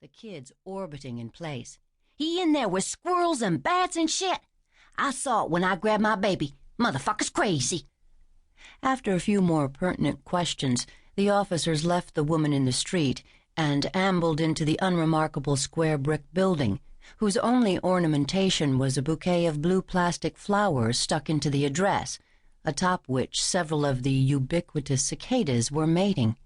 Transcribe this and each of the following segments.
the kids orbiting in place. "He in there with squirrels and bats and shit. I saw it when I grabbed my baby. Motherfucker's crazy." After a few more pertinent questions, the officers left the woman in the street and ambled into the unremarkable square brick building, whose only ornamentation was a bouquet of blue plastic flowers stuck into the address, atop which several of the ubiquitous cicadas were mating.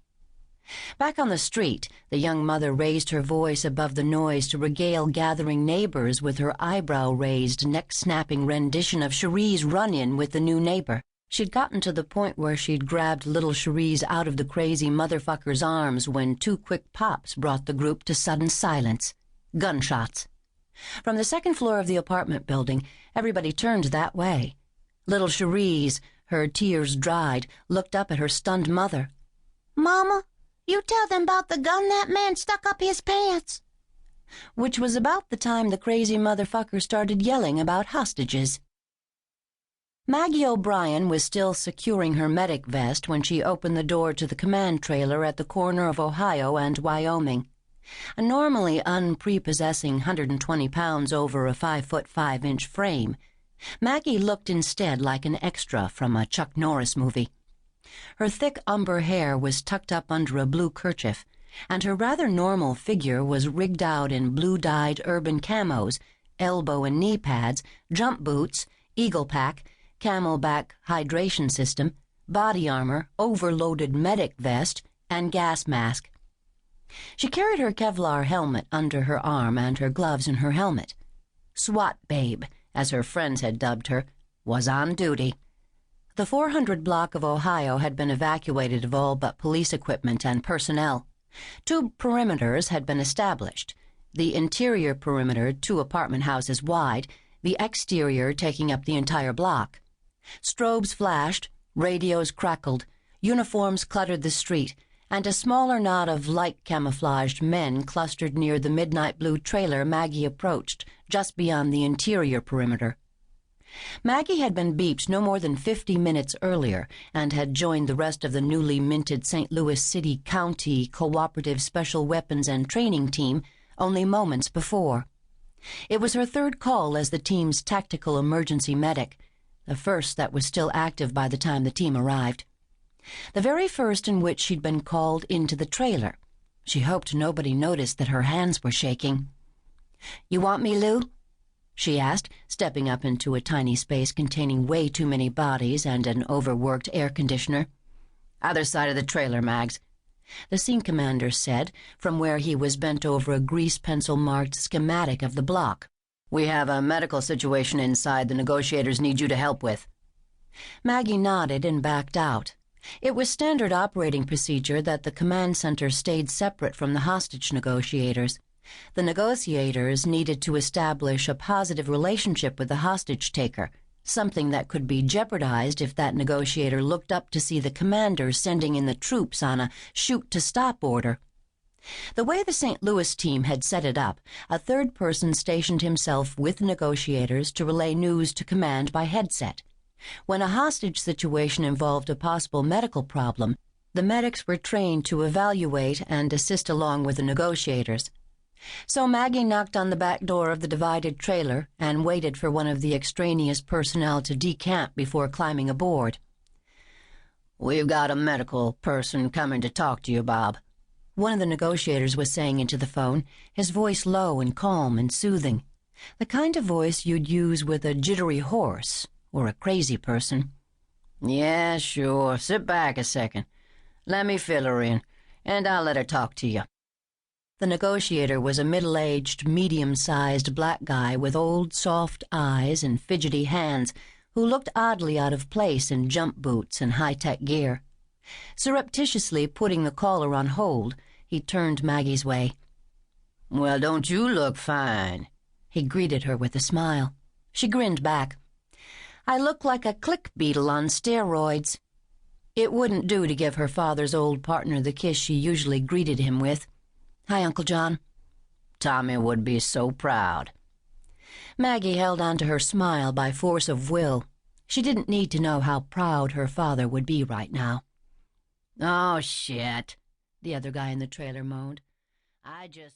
Back on the street, the young mother raised her voice above the noise to regale gathering neighbors with her eyebrow-raised, neck-snapping rendition of Cherie's run-in with the new neighbor. She'd gotten to the point where she'd grabbed little Cherise out of the crazy motherfucker's arms when 2 quick pops brought the group to sudden silence. Gunshots. From the second floor of the apartment building, everybody turned that way. Little Cherise, her tears dried, looked up at her stunned mother. "Mama, you tell them about the gun that man stuck up his pants." Which was about the time the crazy motherfucker started yelling about hostages. Maggie O'Brien was still securing her medic vest when she opened the door to the command trailer at the corner of Ohio and Wyoming. A normally unprepossessing 120 pounds over a 5'5" frame, Maggie looked instead like an extra from a Chuck Norris movie. Her thick umber hair was tucked up under a blue kerchief, and her rather normal figure was rigged out in blue-dyed urban camos, elbow and knee pads, jump boots, eagle pack, camelback hydration system, body armor, overloaded medic vest, and gas mask. She carried her Kevlar helmet under her arm and her gloves in her helmet. SWAT babe, as her friends had dubbed her, was on duty. The 400 block of Ohio had been evacuated of all but police equipment and personnel. 2 perimeters had been established, the interior perimeter 2 apartment houses wide, the exterior taking up the entire block. Strobes flashed, radios crackled, uniforms cluttered the street, and a smaller knot of light camouflaged men clustered near the midnight blue trailer Maggie approached, just beyond the interior perimeter. Maggie had been beeped no more than 50 minutes earlier and had joined the rest of the newly minted St. Louis City County Cooperative Special Weapons and Training Team only moments before. It was her 3rd call as the team's tactical emergency medic, the first that was still active by the time the team arrived. The very first in which she'd been called into the trailer. She hoped nobody noticed that her hands were shaking. "You want me, Lou?" she asked, stepping up into a tiny space containing way too many bodies and an overworked air conditioner. "Other side of the trailer, Mags," the scene commander said, from where he was bent over a grease pencil-marked schematic of the block. "We have a medical situation inside the negotiators need you to help with." Maggie nodded and backed out. It was standard operating procedure that the command center stayed separate from the hostage negotiators. The negotiators needed to establish a positive relationship with the hostage-taker, something that could be jeopardized if that negotiator looked up to see the commander sending in the troops on a shoot-to-stop order. The way the St. Louis team had set it up, a 3rd person stationed himself with negotiators to relay news to command by headset. When a hostage situation involved a possible medical problem, the medics were trained to evaluate and assist along with the negotiators. So Maggie knocked on the back door of the divided trailer and waited for one of the extraneous personnel to decamp before climbing aboard. "We've got a medical person coming to talk to you, Bob," one of the negotiators was saying into the phone, his voice low and calm and soothing, the kind of voice you'd use with a jittery horse or a crazy person. "Yeah, sure. Sit back a second. Let me fill her in, and I'll let her talk to you." The negotiator was a middle-aged, medium-sized black guy with old, soft eyes and fidgety hands who looked oddly out of place in jump boots and high-tech gear. Surreptitiously putting the caller on hold, he turned Maggie's way. "Well, don't you look fine?" He greeted her with a smile. She grinned back. "I look like a click beetle on steroids." It wouldn't do to give her father's old partner the kiss she usually greeted him with. "Hi, Uncle John." "Tommy would be so proud." Maggie held on to her smile by force of will. She didn't need to know how proud her father would be right now. "Oh, shit," the other guy in the trailer moaned. "I just..."